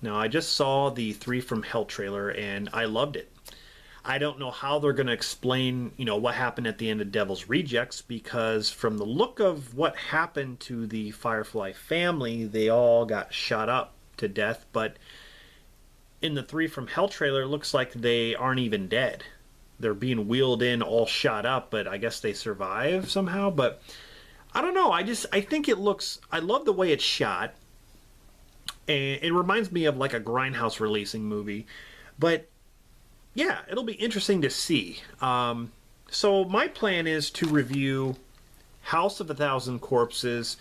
Now, I just saw the Three from Hell trailer and I loved it. I don't know how they're going to explain, what happened at the end of Devil's Rejects, because from the look of what happened to the Firefly family, they all got shot up to death. But in the Three from Hell trailer, it looks like they aren't even dead. They're being wheeled in all shot up, but I guess they survive somehow. But I don't know. I think it looks, I love the way it's shot. And it reminds me of like a Grindhouse releasing movie. But yeah, it'll be interesting to see. So my plan is to review House of a Thousand Corpses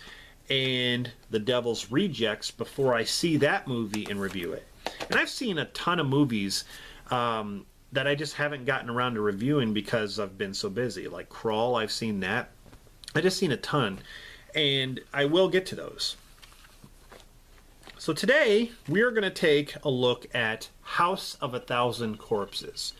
and The Devil's Rejects before I see that movie and review it. And I've seen a ton of movies that I just haven't gotten around to reviewing because I've been so busy. Like Crawl, I've seen that. I just seen a ton. And I will get to those. So today, we are going to take a look at House of a Thousand Corpses.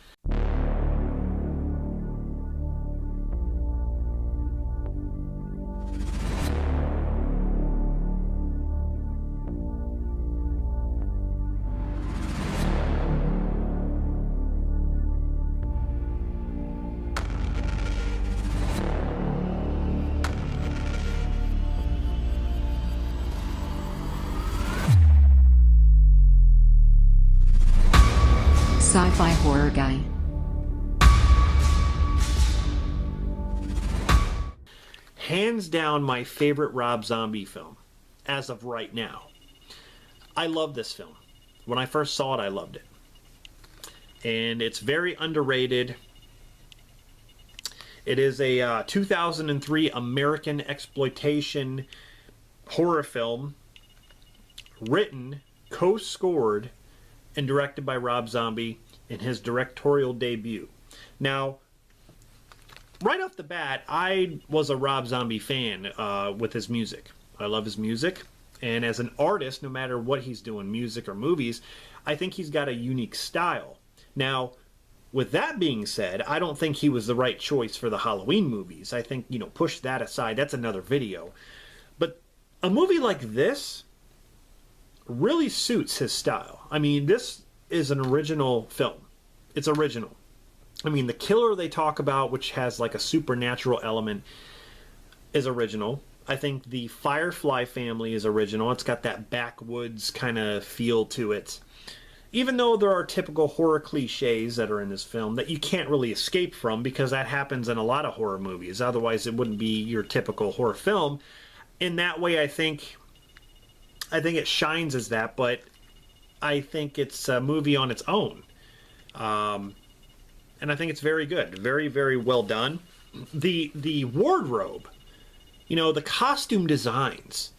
Sci-fi horror guy. Hands down my favorite Rob Zombie film, as of right now. I love this film. When I first saw it, I loved it. And it's very underrated. It is a 2003 American exploitation horror film, written, co-scored, and directed by Rob Zombie in his directorial debut. Now, right off the bat, I was a Rob Zombie fan with his music. I love his music, and as an artist, no matter what he's doing, music or movies, I think he's got a unique style. Now, with that being said, I don't think he was the right choice for the Halloween movies. I think, push that aside, that's another video. But a movie like this really suits his style. I mean, this is an original film. It's original. I mean, the killer they talk about, which has like a supernatural element, is original. I think the Firefly family is original. It's got that backwoods kind of feel to it. Even though there are typical horror cliches that are in this film that you can't really escape from, because that happens in a lot of horror movies. Otherwise, it wouldn't be your typical horror film. In that way, I think it shines as that, but I think it's a movie on its own. And I think it's very good. Very, very well done. The wardrobe, the costume designs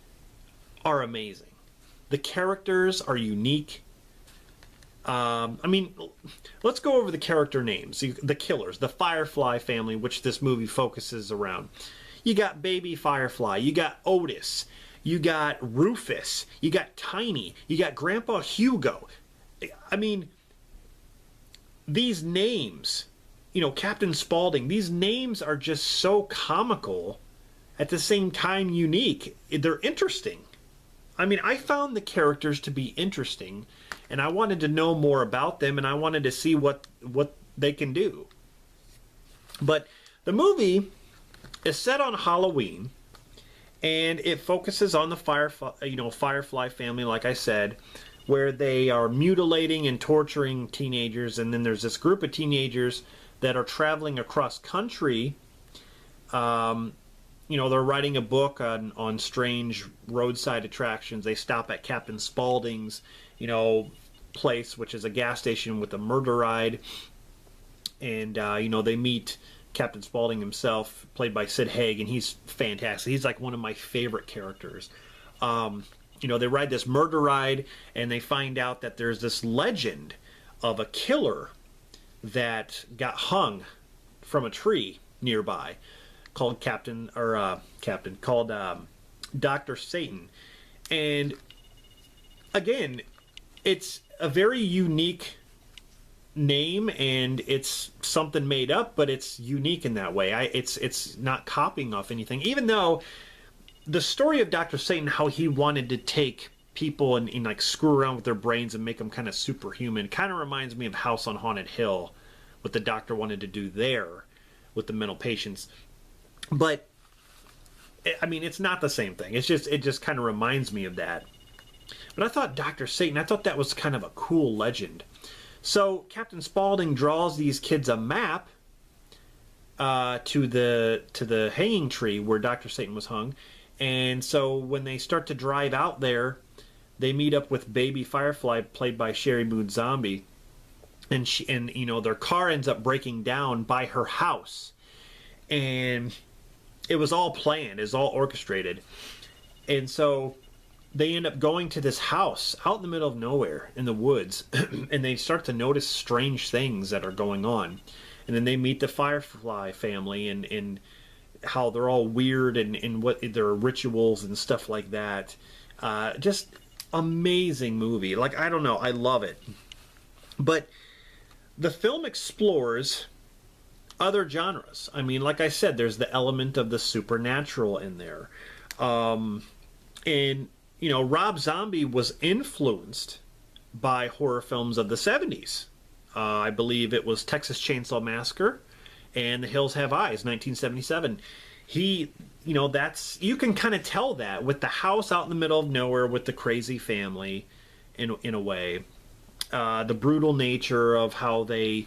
are amazing. The characters are unique. I mean, let's go over the character names. The killers, the Firefly family, which this movie focuses around. You got Baby Firefly. You got Otis. You got Rufus, you got Tiny, you got Grandpa Hugo. I mean, these names, Captain Spaulding, these names are just so comical, at the same time unique. They're interesting. I mean, I found the characters to be interesting, and I wanted to know more about them, and I wanted to see what they can do. But the movie is set on Halloween, and it focuses on the Firefly family, like I said, where they are mutilating and torturing teenagers. And then there's this group of teenagers that are traveling across country. They're writing a book on strange roadside attractions. They stop at Captain Spaulding's, place, which is a gas station with a murder ride. And, they meet Captain Spaulding himself, played by Sid Haig, and he's fantastic. He's like one of my favorite characters. They ride this murder ride, and they find out that there's this legend of a killer that got hung from a tree nearby, called Dr. Satan. And again, it's a very unique name, and it's something made up, but it's unique in that way. It's not copying off anything, even though the story of Dr. Satan, how he wanted to take people and like screw around with their brains and make them kind of superhuman. Kind of reminds me of House on Haunted Hill, what the doctor wanted to do there with the mental patients. But I mean, it's not the same thing. It just kind of reminds me of that. But I thought Dr. Satan, I thought that was kind of a cool legend. So Captain Spaulding draws these kids a map to the hanging tree where Dr. Satan was hung. And so when they start to drive out there, they meet up with Baby Firefly, played by Sherry Moon Zombie. And their car ends up breaking down by her house. And it was all planned, it was all orchestrated. And so they end up going to this house out in the middle of nowhere in the woods, and they start to notice strange things that are going on. And then they meet the Firefly family and how they're all weird and what their rituals and stuff like that. Just amazing movie. Like, I don't know, I love it. But the film explores other genres. I mean, like I said, there's the element of the supernatural in there. And Rob Zombie was influenced by horror films of the 70s. I believe it was Texas Chainsaw Massacre and The Hills Have Eyes, 1977. You can kind of tell that with the house out in the middle of nowhere with the crazy family, in a way. The brutal nature of how they're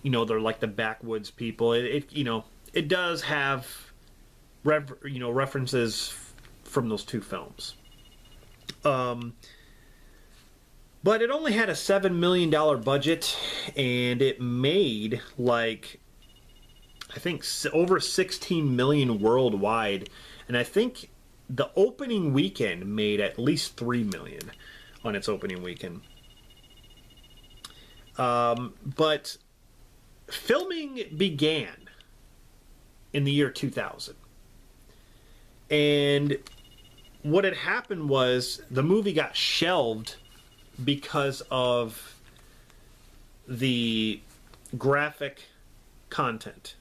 like the backwoods people. It does have references from those two films. But it only had a $7 million budget, and it made I think over 16 million worldwide, and I think the opening weekend made at least 3 million on its opening weekend. But filming began in the year 2000, and what had happened was the movie got shelved because of the graphic content.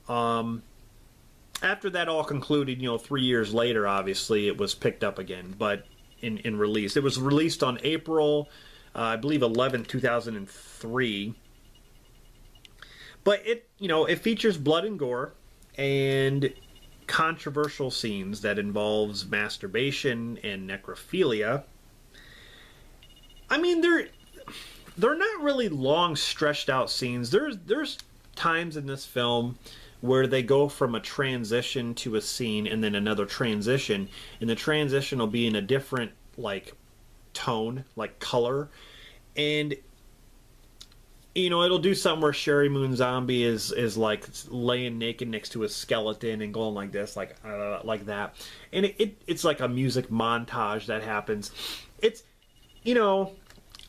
After that all concluded, 3 years later, obviously, it was picked up again, but in release. It was released on April, I believe, 11th, 2003. But it features blood and gore and controversial scenes that involves masturbation and necrophilia. I mean, they're not really long, stretched out scenes. There's times in this film where they go from a transition to a scene and then another transition, and the transition will be in a different tone, color, and it'll do something where Sherry Moon Zombie is laying naked next to a skeleton and going like this, like that, and it's like a music montage that happens. It's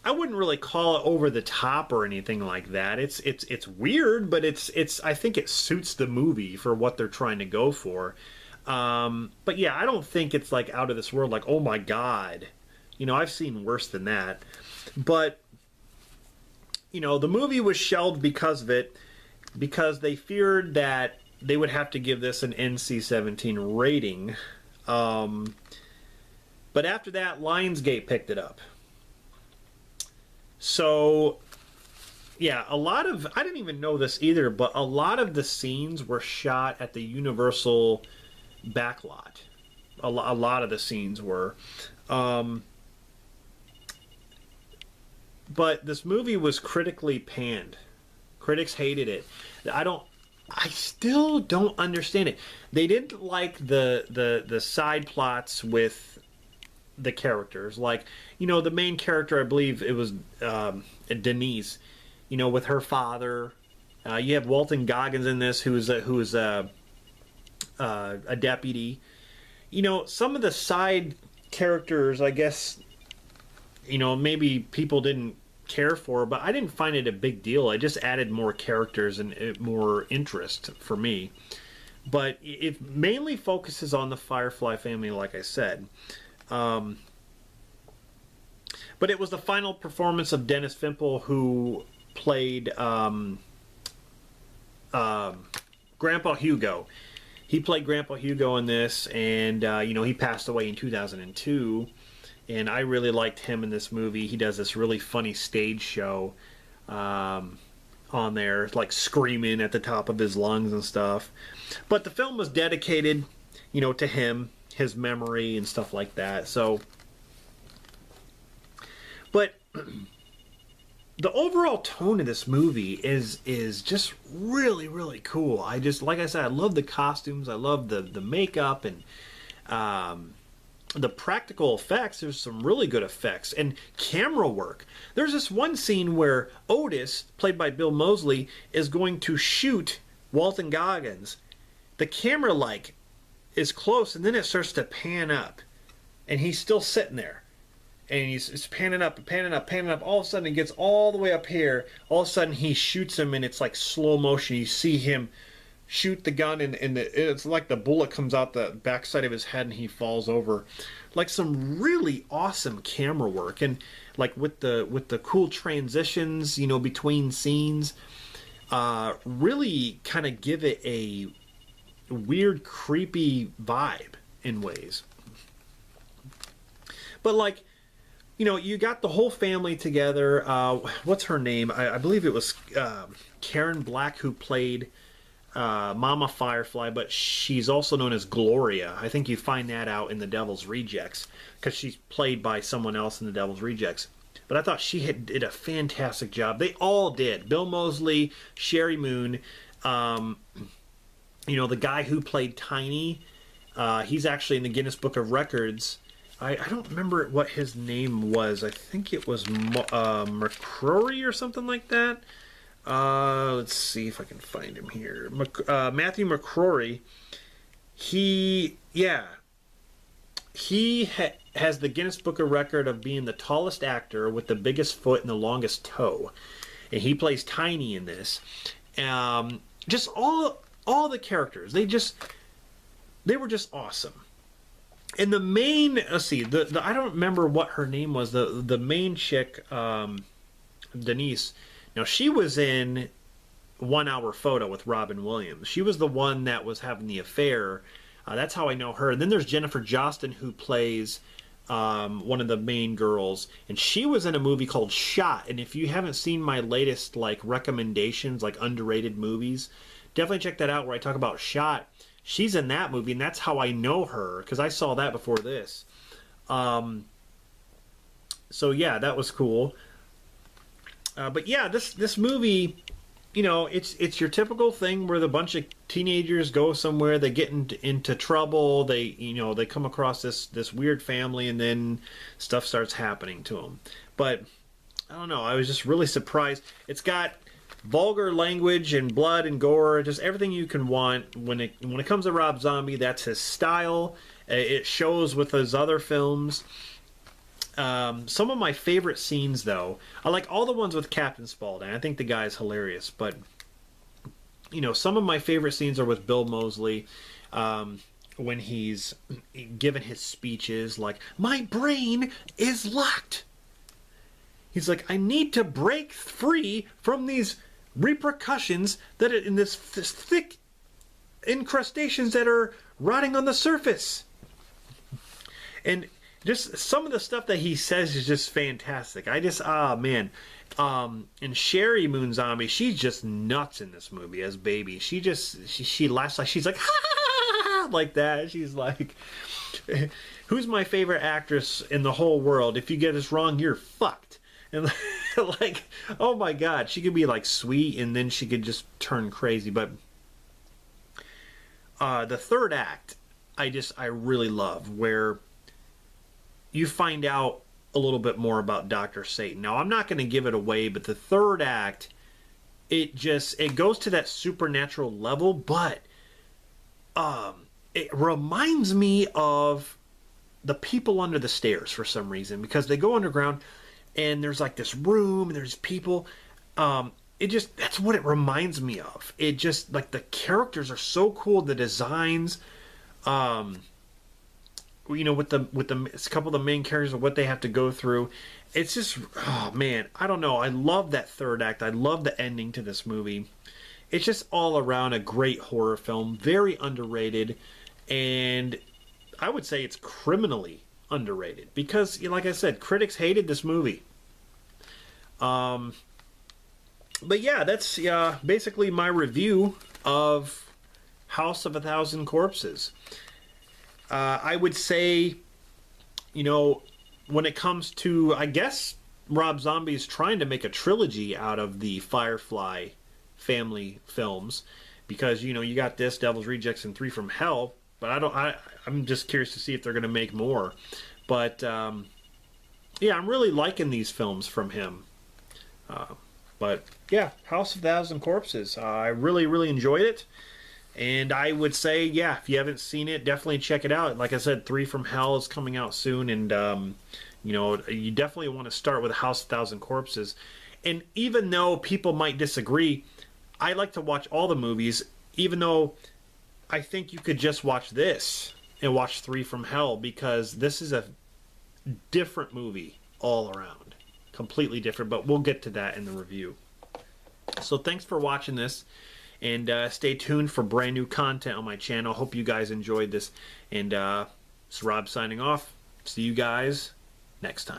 I wouldn't really call it over the top or anything like that. It's weird, but it's I think it suits the movie for what they're trying to go for. But yeah, I don't think it's out of this world. Oh my God, I've seen worse than that. But the movie was shelved because of it, because they feared that they would have to give this an NC-17 rating. But after that, Lionsgate picked it up. So, yeah, I didn't even know this either, but a lot of the scenes were shot at the Universal backlot. A lot of the scenes were. But this movie was critically panned. Critics hated it. I still don't understand it. They didn't like the side plots with the characters. The main character, I believe it was Denise, with her father. You have Walton Goggins in this, who is a deputy. Some of the side characters, I guess, maybe people didn't care for, but I didn't find it a big deal. It just added more characters and more interest for me. But it mainly focuses on the Firefly family, like I said. But it was the final performance of Dennis Fimple, who played Grandpa Hugo. He played Grandpa Hugo in this, and he passed away in 2002. and I really liked him in this movie. He does this really funny stage show on there, like screaming at the top of his lungs and stuff. But the film was dedicated, you know, to him, his memory and stuff like that. So, but the overall tone of this movie is just really, really cool. I just, like I said, I love the costumes. I love the makeup and the practical effects. There's some really good effects and camera work. There's this one scene where Otis, played by Bill Moseley, is going to shoot Walton Goggins. The camera like is close, and then it starts to pan up, and he's still sitting there, and it's panning up, panning up, panning up. All of a sudden, it gets all the way up here. All of a sudden, he shoots him, and it's like slow motion. You see him shoot the gun, and it's like the bullet comes out the backside of his head, and he falls over. Like some really awesome camera work, and like with the cool transitions, you know, between scenes, really kind of give it a weird, creepy vibe in ways. But like, you know, you got the whole family together. What's her name? I believe it was Karen Black, who played Mama Firefly, but she's also known as Gloria. I think you find that out in The Devil's Rejects, because she's played by someone else in The Devil's Rejects. But I thought she did a fantastic job. They all did. Bill Moseley, Sherry Moon, you know, the guy who played Tiny, he's actually in the Guinness Book of Records. I don't remember what his name was. I think it was McCrory or something like that. Let's see if I can find him here. Matthew McCrory. He has the Guinness Book of Record of being the tallest actor with the biggest foot and the longest toe, and he plays Tiny in this. Just all the characters, they were just awesome. And the main, let's see, the I don't remember what her name was. The main chick, Denise. Now, she was in 1 Hour Photo with Robin Williams. She was the one that was having the affair. That's how I know her. And then there's Jennifer Jostin, who plays one of the main girls. And she was in a movie called Shot. And if you haven't seen my latest like recommendations, like underrated movies, definitely check that out where I talk about Shot. She's in that movie, and that's how I know her, because I saw that before this. So yeah, that was cool. But yeah, this movie, you know, it's your typical thing where the bunch of teenagers go somewhere, they get into trouble, they come across this weird family, and then stuff starts happening to them. But I don't know, I was just really surprised. It's got vulgar language and blood and gore, just everything you can want. When it comes to Rob Zombie, that's his style. It shows with his other films. Some of my favorite scenes, though, I like all the ones with Captain Spaulding. I think the guy is hilarious. But, you know, some of my favorite scenes are with Bill Moseley, when he's giving his speeches like, "My brain is locked." He's like, "I need to break free from these repercussions that in this thick incrustations that are rotting on the surface." And just some of the stuff that he says is just fantastic. Man. And Sherry Moon Zombie, she's just nuts in this movie as Baby. She laughs like, she's like, ha, like that. She's like, who's my favorite actress in the whole world? If you get this wrong, you're fucked. And like, oh my God, she could be like sweet, and then she could just turn crazy. But the third act, I really love, where you find out a little bit more about Dr. Satan. Now, I'm not going to give it away, but the third act, it goes to that supernatural level, but it reminds me of The People Under the Stairs for some reason, because they go underground and there's like this room and there's people. That's what it reminds me of. It just, like, the characters are so cool, the designs, you know, with the a couple of the main characters of what they have to go through. It's just, oh man, I don't know. I love that third act. I love the ending to this movie. It's just all around a great horror film, very underrated, and I would say it's criminally underrated because, like I said, critics hated this movie. But yeah, that's basically my review of House of a Thousand Corpses. I would say, you know, when it comes to, I guess Rob Zombie is trying to make a trilogy out of the Firefly family films, because, you know, you got this, Devil's Rejects, and Three from Hell, but I'm just curious to see if they're going to make more. But yeah, I'm really liking these films from him. But yeah, House of a Thousand Corpses, I really, really enjoyed it. And I would say, yeah, if you haven't seen it, definitely check it out. Like I said, Three from Hell is coming out soon, and you know, you definitely want to start with House of a Thousand Corpses. And even though people might disagree, I like to watch all the movies, even though I think you could just watch this and watch Three from Hell, because this is a different movie all around. Completely different, but we'll get to that in the review. So thanks for watching this. And stay tuned for brand new content on my channel. Hope you guys enjoyed this. And it's Rob signing off. See you guys next time.